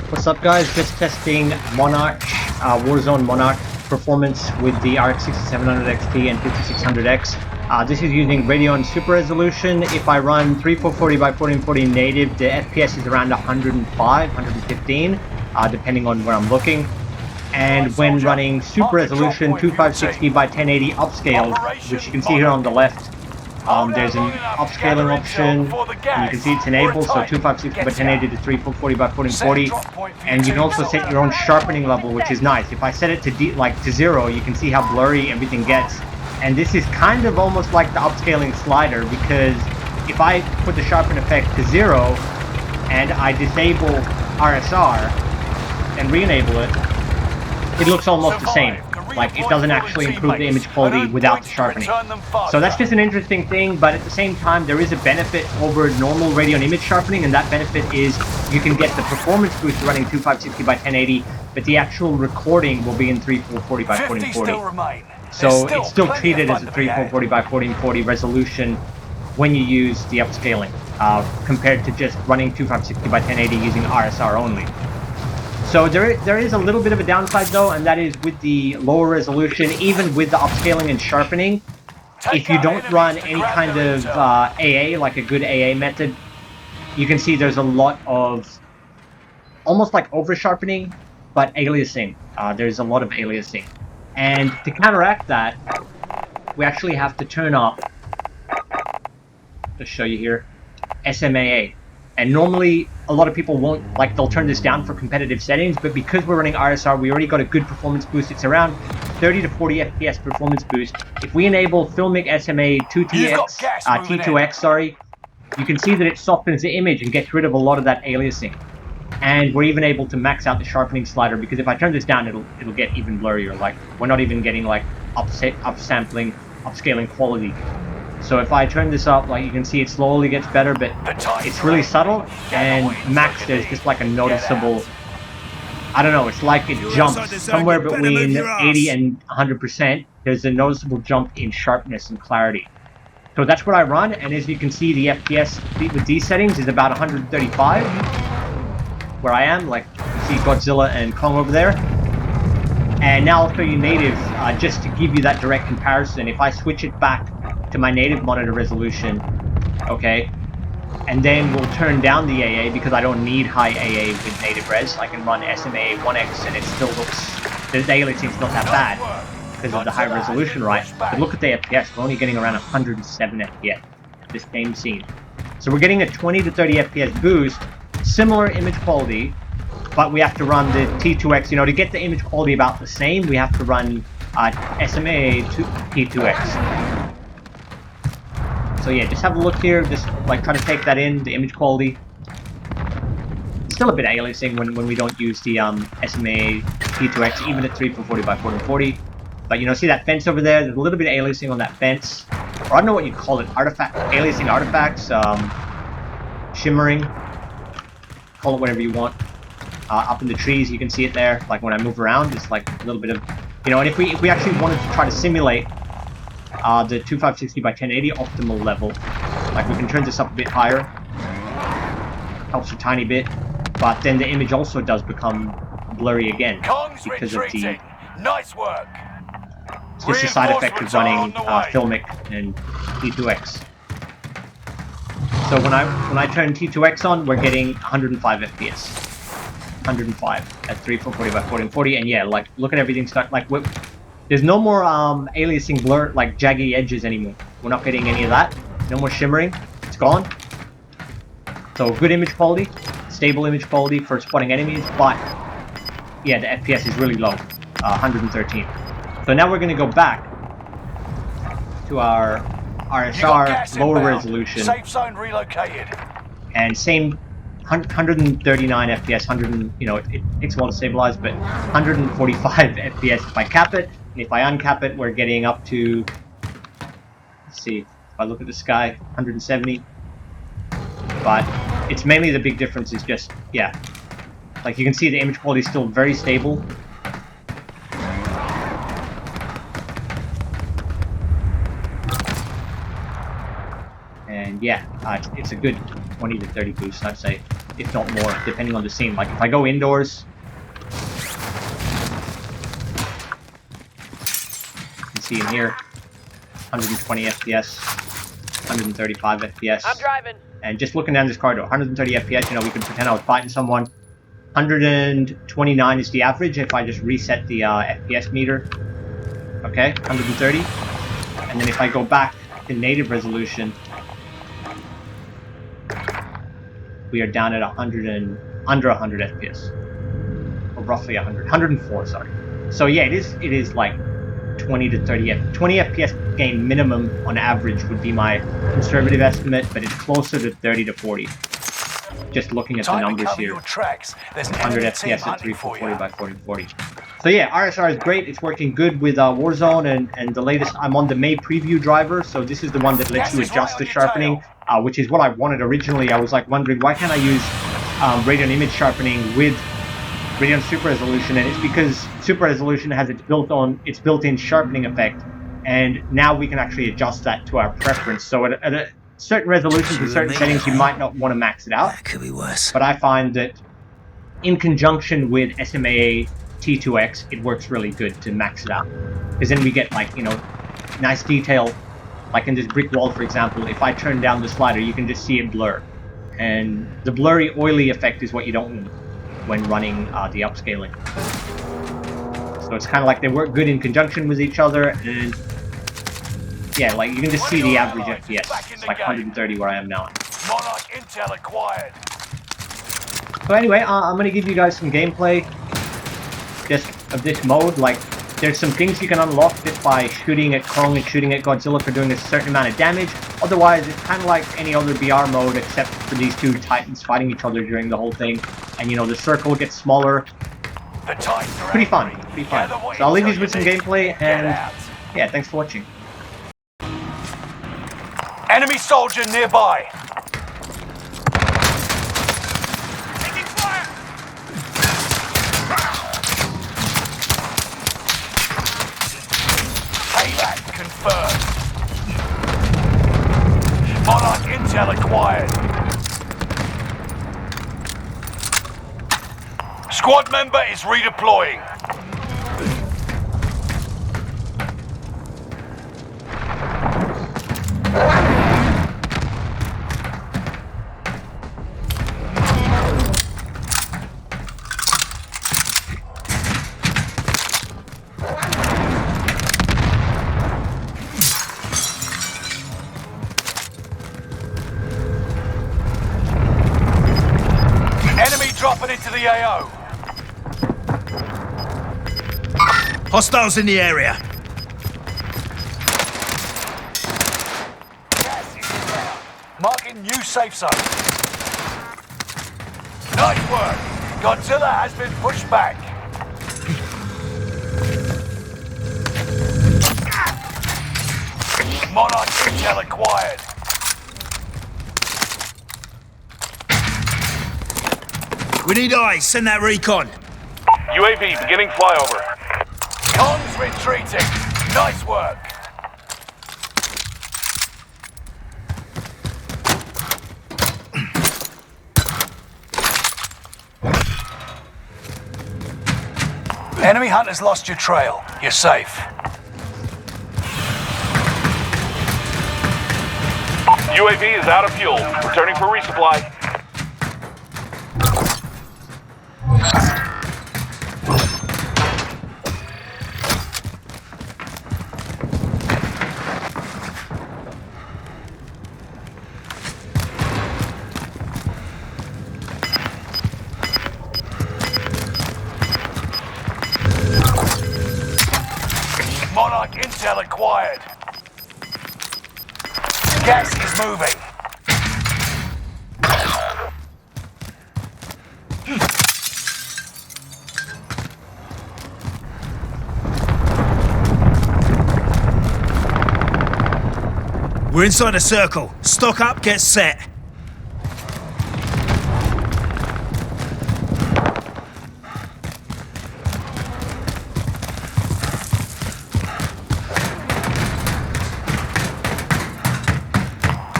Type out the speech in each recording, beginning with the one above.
What's up guys, just testing Monarch, Warzone Monarch performance with the RX 6700 XT and 5600X. This is using Radeon Super Resolution. If I run 3440 by 1440 native, the FPS is around 105, 115, depending on where I'm looking. And when running Super Resolution 2560 by 1080 upscale, which you can see here on the left, there's an upscaling option. You can see it's enabled, so 2560 by 1080 to 3440 by 1440, and you can also set your own sharpening level, which is nice. If I set it to to 0, you can see how blurry everything gets. And this is kind of almost like the upscaling slider, because if I put the sharpen effect to 0 and I disable RSR and re-enable it, it looks almost the same. Like, it doesn't actually improve the image quality without the sharpening. So that's just an interesting thing, but at the same time, there is a benefit over normal Radeon image sharpening, and that benefit is you can get the performance boost running 2560 by 1080, but the actual recording will be in 3440 by 1440. So it's still treated as a 3440 by 1440 resolution when you use the upscaling, compared to just running 2560 by 1080 using RSR only. So there is a little bit of a downside though, and that is with the lower resolution, even with the upscaling and sharpening, if you don't run any kind of AA, like a good AA method, you can see there's a lot of almost like over sharpening, but aliasing. There's a lot of aliasing. And to counteract that, we actually have to turn up, just show you here, SMAA. And normally, a lot of people won't, like, they'll turn this down for competitive settings, but because we're running RSR, we already got a good performance boost. It's around 30 to 40 FPS performance boost. If we enable Filmic SMAA T2X, sorry, you can see that it softens the image and gets rid of a lot of that aliasing. And we're even able to max out the sharpening slider, because if I turn this down, it'll get even blurrier. Like, we're not even getting, like, upsampling, upscaling quality. So if I turn this up, like you can see, it slowly gets better, but it's really subtle. And max, there's just like a noticeable, I don't know, it's like it jumps somewhere between 80 and 100%. There's a noticeable jump in sharpness and clarity. So that's what I run, and as you can see, the FPS with these settings is about 135, where I am. Like, you see Godzilla and Kong over there. And now I'll show you native, just to give you that direct comparison. If I switch it back to my native monitor resolution, okay, and then we'll turn down the AA because I don't need high AA with native res. I can run SMAA 1X and it still looks, the aliasing's not that bad because of the high resolution, right? But look at the FPS, we're only getting around 107 FPS at this same scene. So we're getting a 20 to 30 FPS boost, similar image quality, but we have to run the T2X, you know, to get the image quality about the same, we have to run SMAA T2X. So yeah, just have a look here, just like try to take that in, the image quality. Still a bit aliasing when we don't use the SMAA T2X, even at 3440 by 1440. But you know, see that fence over there? There's a little bit of aliasing on that fence. Or I don't know what you call it, aliasing artifacts, shimmering, call it whatever you want. Up in the trees, you can see it there. Like when I move around, it's like a little bit of, you know. And if we actually wanted to try to simulate the 2560 by 1080 optimal level, like we can turn this up a bit higher, helps a tiny bit, but then the image also does become blurry again because of the nice work. It's just a side effect of running Filmic and T2X. So when I turn T2X on, we're getting 105 FPS. 105 at 3440 by 1440, and yeah, like look at everything stuck. Like there's no more aliasing blur, like jaggy edges anymore. We're not getting any of that. No more shimmering. It's gone. So good image quality, stable image quality for spotting enemies, but yeah, the FPS is really low, 113. So now we're going to go back to our RSR lower resolution. Safe zone relocated. And same 139 FPS, 100, you know, it takes a while to stabilize, but 145 FPS if I cap it. And if I uncap it, we're getting up to, let's see, if I look at the sky, 170. But it's mainly the big difference is just, yeah, like you can see the image quality is still very stable. And yeah, it's a good 20 to 30 boost, I'd say. if not more, depending on the scene. Like if I go indoors, you can see in here, 120 FPS, 135 FPS. I'm driving. And just looking down this corridor, 130 FPS, you know, we can pretend I was fighting someone. 129 is the average if I just reset the FPS meter. Okay, 130. And then if I go back to native resolution, we are down at 100 and under 100 FPS, or roughly 104. Sorry. So yeah, it is like 20 to 20 FPS gain minimum on average would be my conservative estimate, but it's closer to 30 to 40. Just looking at the numbers here. 100 FPS at 3440 by 4040. So yeah, RSR is great. It's working good with Warzone and the latest. I'm on the May preview driver, so this is the one that lets you adjust the sharpening, which is what I wanted originally. I was like wondering, why can't I use Radeon image sharpening with Radeon Super Resolution? And it's because Super Resolution has its built-in sharpening effect, and now we can actually adjust that to our preference. So at a certain resolutions and certain settings, you might not want to max it out. That could be worse. But I find that in conjunction with SMAA T2X, it works really good to max it out. Because then we get, like, you know, nice detail. Like in this brick wall, for example, if I turn down the slider, you can just see it blur. And the blurry, oily effect is what you don't want when running the upscaling. So it's kind of like they work good in conjunction with each other, and yeah, like you can just see the average FPS. It's like 130 where I am now. Monarch intel acquired. So anyway, I'm gonna give you guys some gameplay just of this mode. Like, there's some things you can unlock just by shooting at Kong and shooting at Godzilla for doing a certain amount of damage. Otherwise, it's kind of like any other BR mode except for these two titans fighting each other during the whole thing. And you know, the circle gets smaller. Pretty fun, pretty fun. So I'll leave you with some gameplay, and yeah, thanks for watching. Enemy soldier nearby. Payback confirmed. Monarch intel acquired. Squad member is redeploying. Enemy dropping into the AO. Hostiles in the area. Gas is down. Marking new safe zone. Nice work. Godzilla has been pushed back. Monarch intel acquired. We need eyes. Send that recon. UAV beginning flyover. Kong's retreating. Nice work. Enemy hunters lost your trail. You're safe. UAV is out of fuel. Returning for resupply. Monarch intel acquired. Gas is moving. We're inside a circle. Stock up, get set.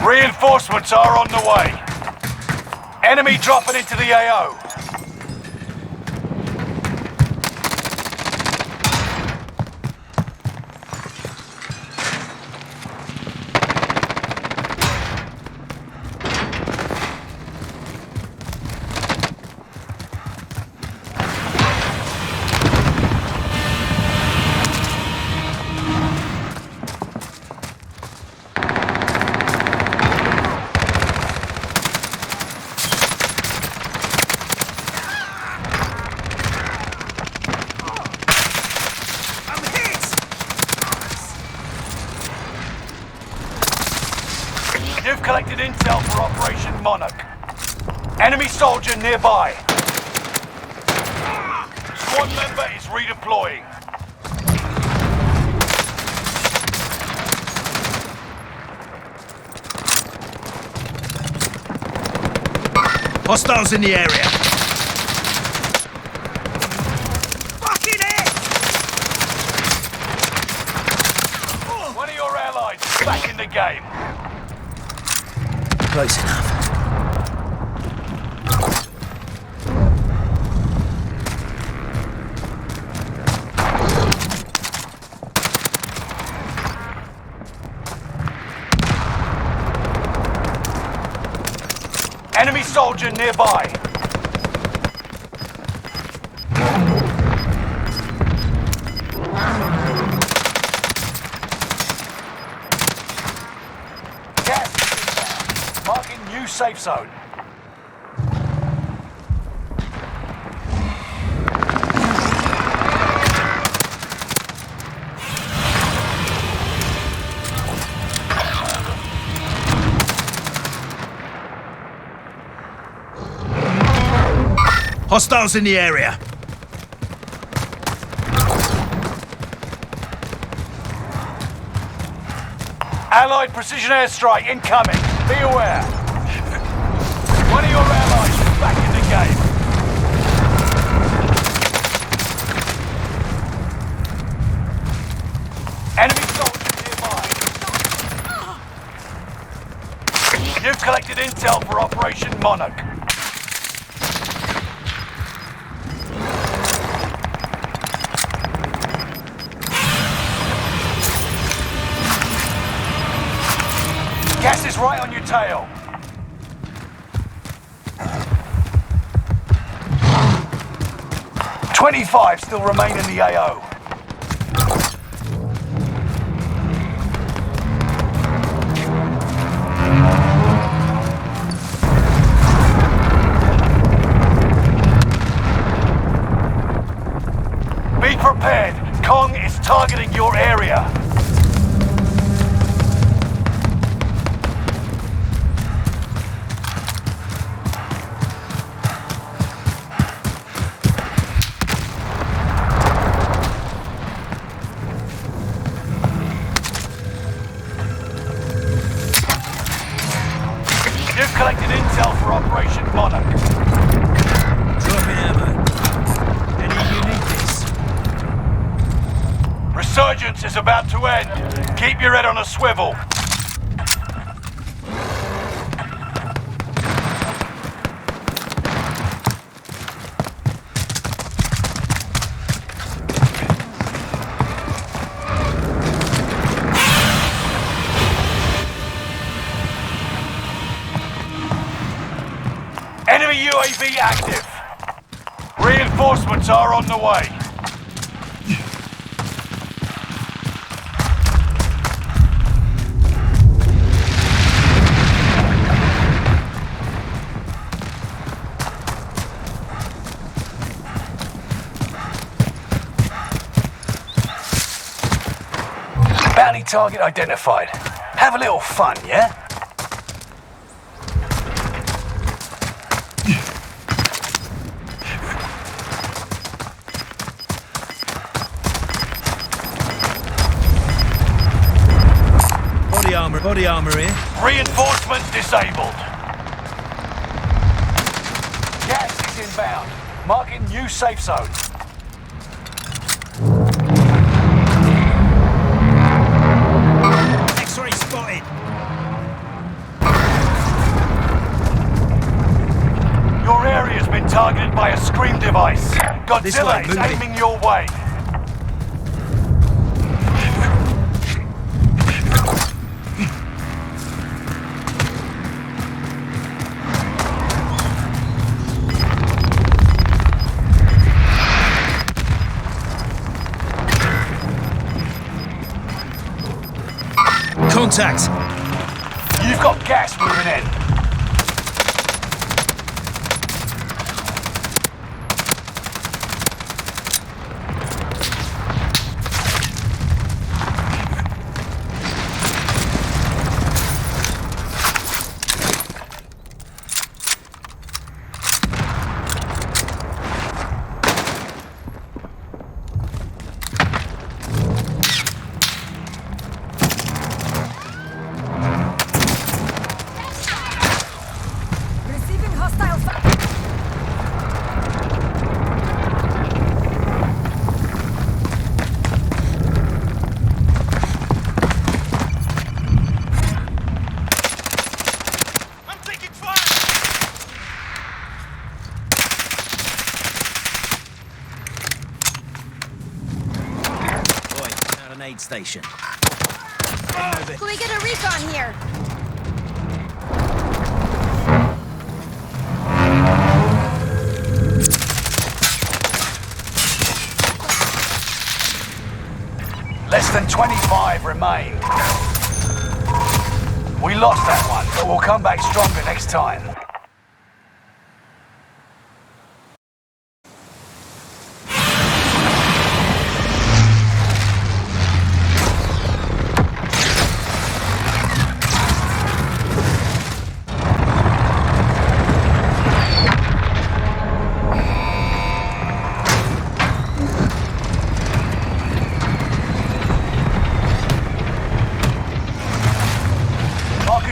Reinforcements are on the way. Enemy dropping into the AO. You've collected intel for Operation Monarch. Enemy soldier nearby. Squad member is redeploying. Hostiles in the area. Fucking it! One of your allies is back in the game. Close enough. Enemy soldier nearby. Gas is inbound. Marking new safe zone. Hostiles in the area. Allied precision airstrike incoming. Be aware. One of your allies is back in the game. Enemy soldier nearby. You've collected intel for Operation Monarch. Gas is right on your tail. "25 still remain in the AO. Be prepared. Kong is targeting your area. You've collected intel for Operation Monarch. Dropping ammo. Any uniqueness? Resurgence is about to end. Keep your head on a swivel. Enemy UAV active. Reinforcements are on the way. Bounty target identified. Have a little fun, yeah? Body armor here. Reinforcement disabled. Gas is inbound. Marking new safe zone. X-ray spotted. targeted by a scream device. This way, Godzilla is moving. aiming your way. Contact! You've got gas moving in. Receiving hostile fire. I'm taking fire! Boy, found an aid station. Can we get a recon here? Less than 25 remain. We lost that one, but we'll come back stronger next time.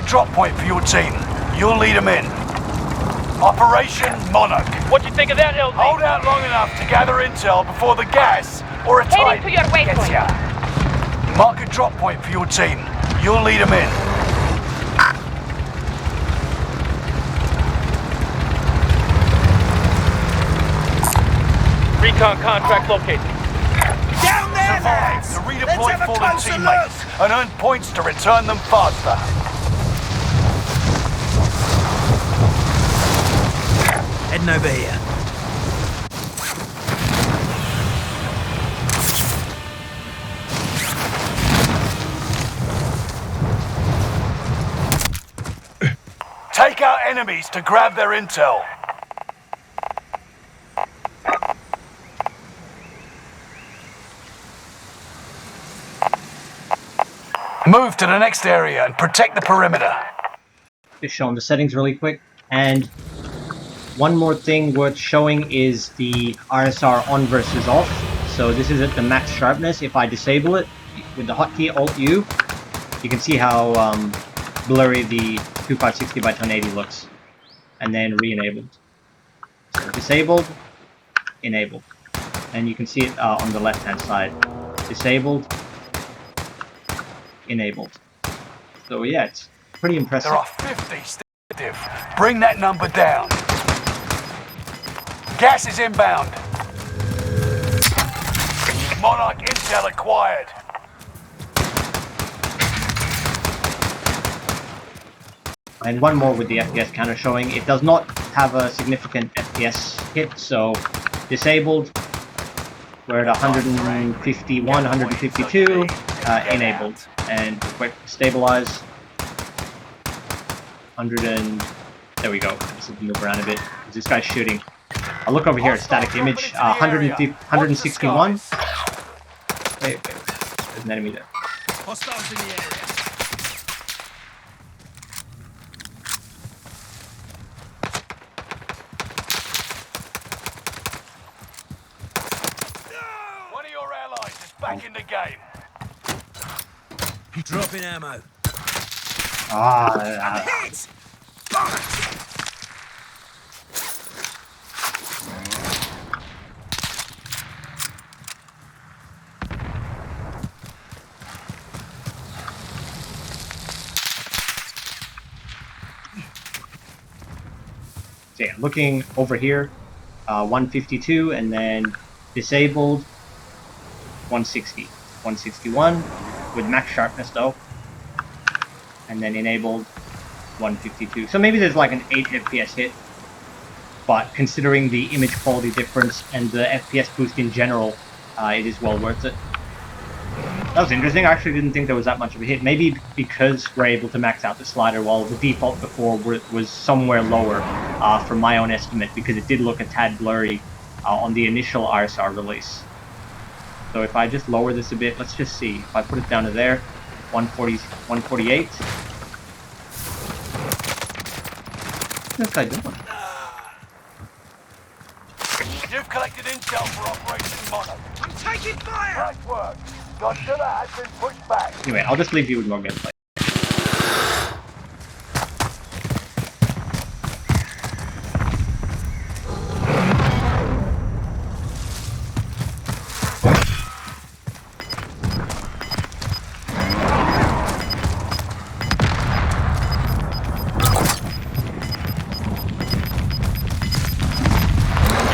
Drop point for your team. You'll lead them in. Operation Monarch. What do you think of that, LZ? Hold out long enough to gather intel before the gas or a Heading type to your waypoint. gets ya. Mark a drop point for your team. You'll lead them in. Recon contract located. Down there, Survive lads! to Let's redeploy have a fallen closer teammates and earn points to return them faster. Heading over here. Take out enemies to grab their intel. Move to the next area and protect the perimeter. Just showing the settings really quick. And one more thing worth showing is the RSR On Vs Off. So this is at the max sharpness. If I disable it with the hotkey Alt-U, you can see how blurry the 2560 by 1080 looks. And then re-enabled. So disabled, enabled. And you can see it on the left-hand side. Disabled, enabled. So yeah, it's pretty impressive. There are 50 still active. Bring that number down. Gas is inbound. Monarch intel acquired. And one more with the FPS counter showing. It does not have a significant FPS hit, so disabled. We're at 151, 152, enabled. And quick stabilize. 100 and... there we go. Just move around a bit. This guy's shooting. I'll look over here, static image. 161. Wait. There's an enemy there. Hostiles in the area. One of your allies is back in the game. Dropping ammo. Hit! Bollocks! So yeah, looking over here, 152, and then disabled 160, 161 with max sharpness though, and then enabled 152. So maybe there's like an 8 FPS hit, but considering the image quality difference and the FPS boost in general, it is well worth it. That was interesting. I actually didn't think there was that much of a hit. Maybe because we're able to max out the slider, while the default before was somewhere lower for my own estimate, because it did look a tad blurry on the initial RSR release. So if I just lower this a bit, let's just see. If I put it down to there, 140, 148. What's this guy doing? You've collected intel for Operation Monarch. I'm taking fire! Nice work. Godzilla has been pushed back. Anyway, I'll just leave you with more gameplay.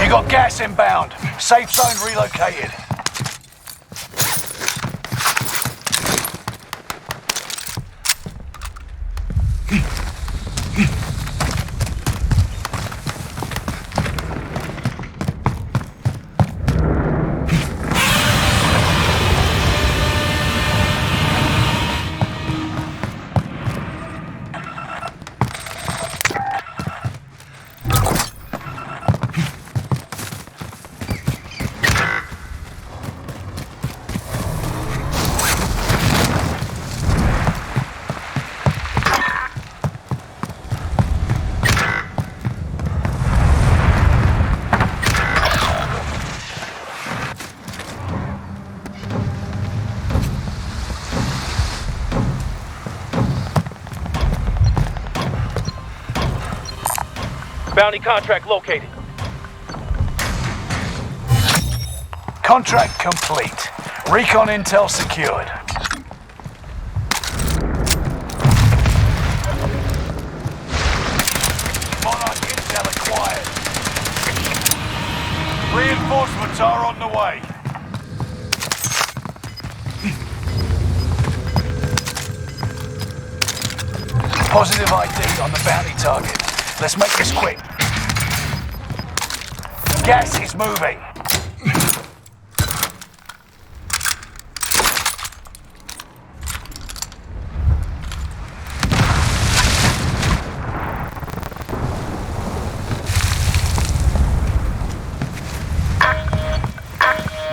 You got gas inbound. Safe zone relocated. Bounty contract located. Contract complete. Recon intel secured. Monarch intel acquired. Reinforcements are on the way. Positive ID on the bounty target. Let's make this quick. Gas is moving.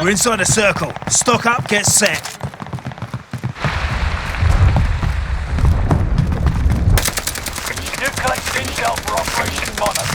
We're inside a circle. Stock up, get set. You've collected intel for Operation Monarch.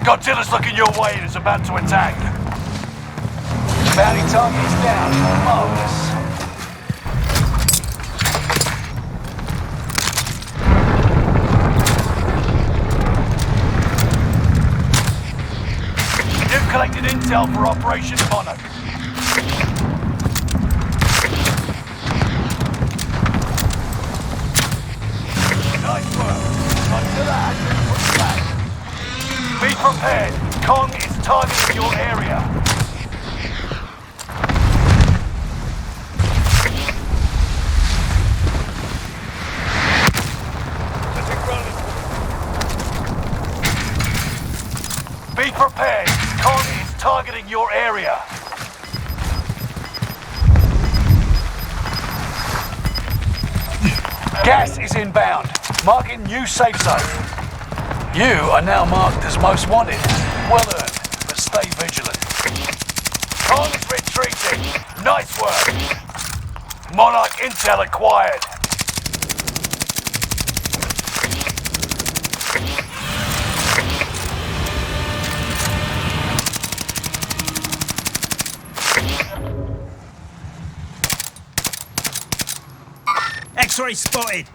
Godzilla's looking your way and is about to attack. Bounty target is down. Marvelous. You've collected intel for Operation Monarch. Nice work. Godzilla has been pushed back. Be prepared. Kong is targeting your area. Be prepared. Kong is targeting your area. Gas is inbound. Marking new safe zone. You are now marked as most wanted. Well earned, but stay vigilant. Kong's retreating. Nice work. Monarch intel acquired. X-ray spotted.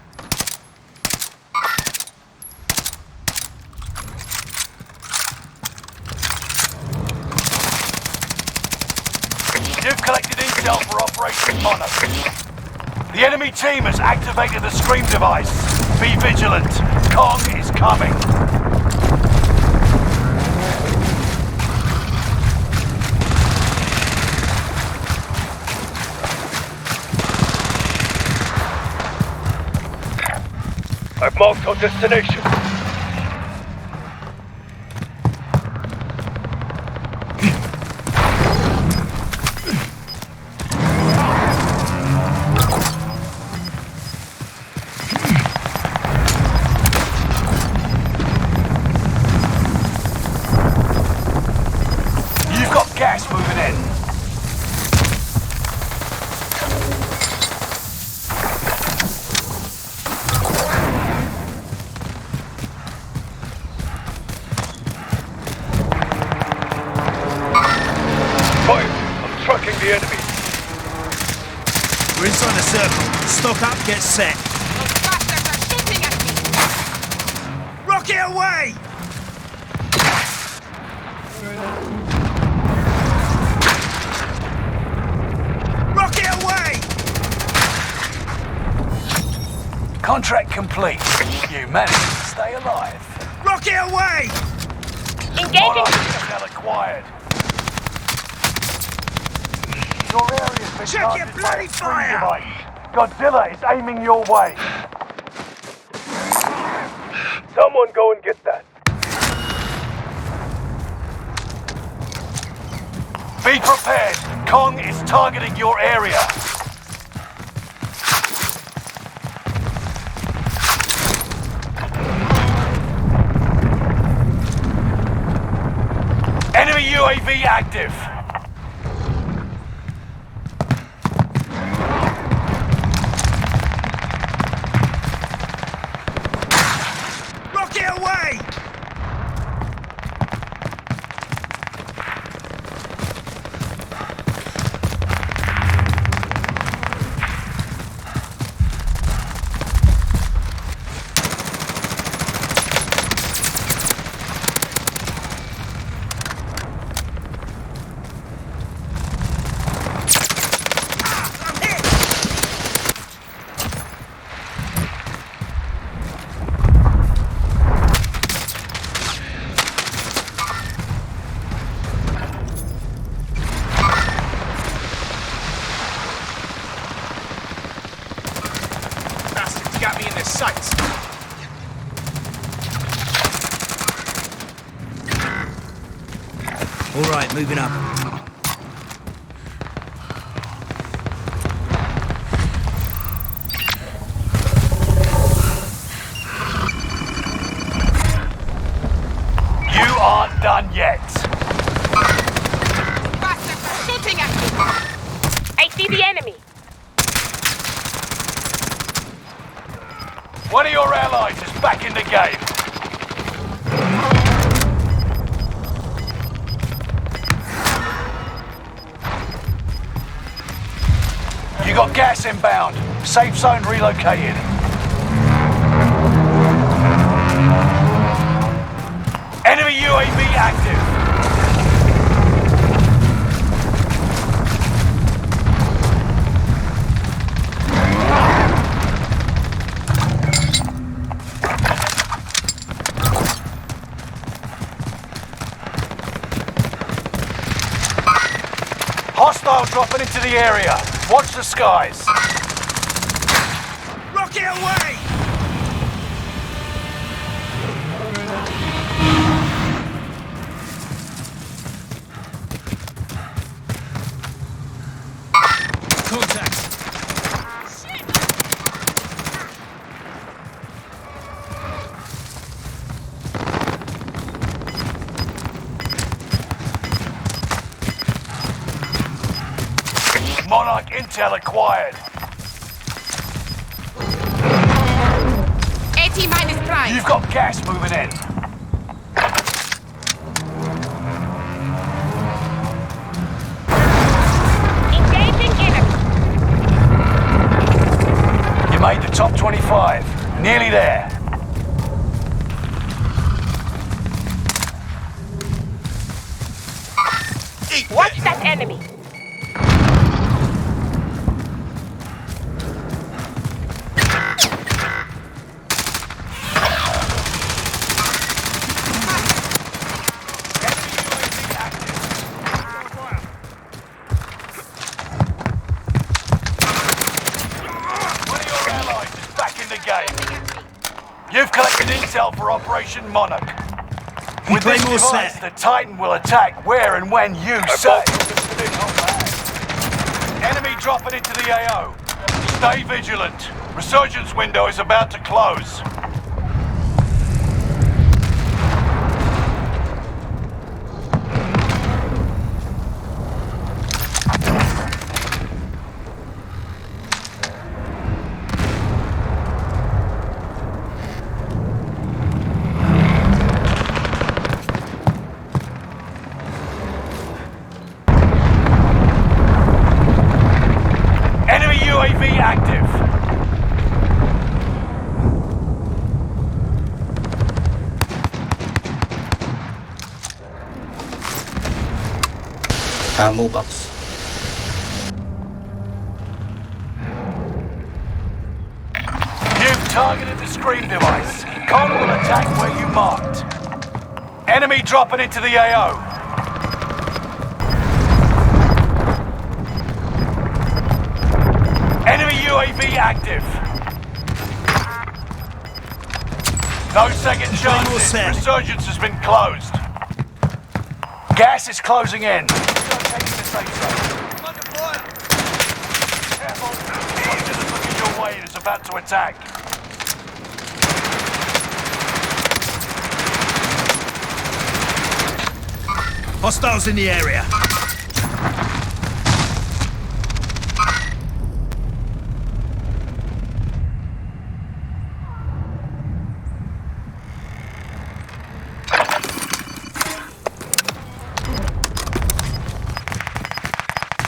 You've collected intel for Operation Monarch. The enemy team has activated the scream device. Be vigilant. Kong is coming. I've marked our destination. You've got gas moving in. The enemy. We're inside the circle. Stock up, get set. Those bastards are shooting at me! Rocket away! Rocket away! Contract complete. You managed to stay alive. Rocket away! Engaging. Intel acquired. Your area's been Check your targeted by bloody a screen fire! device. Godzilla is aiming your way. Someone go and get that. Be prepared. Kong is targeting your area. Enemy UAV active. Rocket away! Got me in their sights. All right, moving up. You aren't done yet. Bastards are shooting at me! I see the enemy. One of your allies is back in the game. You got gas inbound. Safe zone relocated. Enemy UAV active. Hostile dropping into the area. Watch the skies. Rocket away! Contact. intel acquired. AT- prime. You've got gas moving in. Engaging enemy. You made the top 25. Nearly there. Watch that enemy. One of your allies is back in the game. You've collected intel for Operation Monarch. With play this more device, set. the Titan will attack where and when you say. Enemy dropping into the AO. Stay vigilant. Resurgence window is about to close. Enemy UAV active. Ammo box. You've targeted the screen device. Con will attack where you marked. Enemy dropping into the AO. Enemy UAV active. No second chances. set. Resurgence has been closed. Gas is closing in. Careful. Soldiers are looking your way and is about to attack. Hostiles in the area.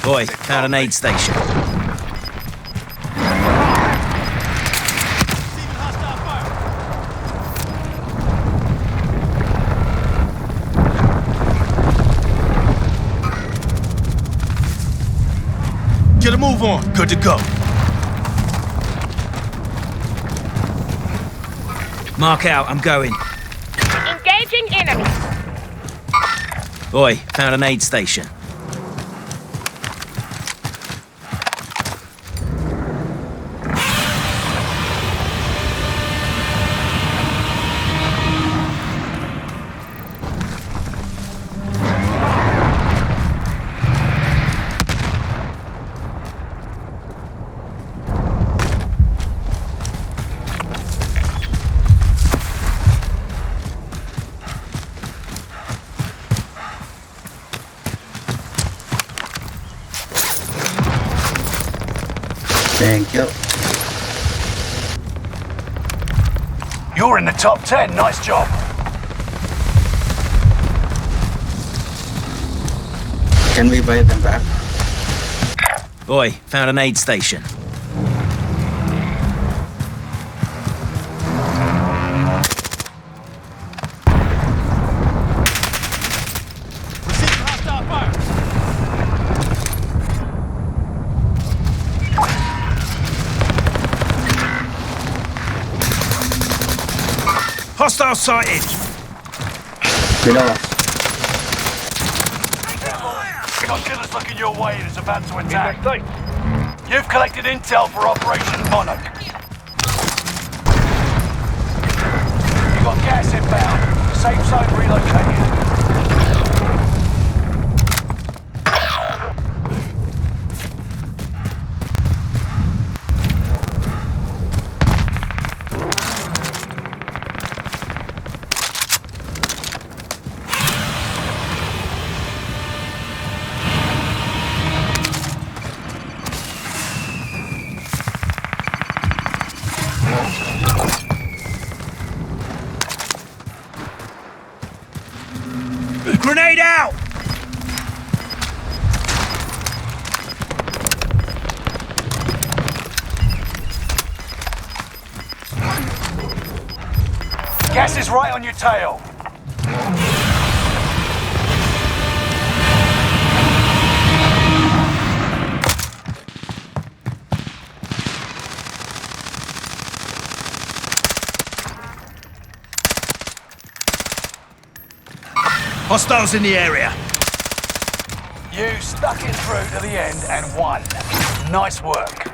Boy, found an aid station. Get a move on. Good to go. Mark out. I'm going. Engaging enemy. Boy, found an aid station. Thank you. You're in the top 10. Nice job. Can we buy them back? Boy, found an aid station. Hostile sighted. Below us. Godzilla's looking your way and is about to attack. You've collected intel for Operation Monarch. You've got gas inbound. Safe zone relocated. Grenade out! Gas is right on your tail. Hostiles in the area. You stuck it through to the end and won. Nice work.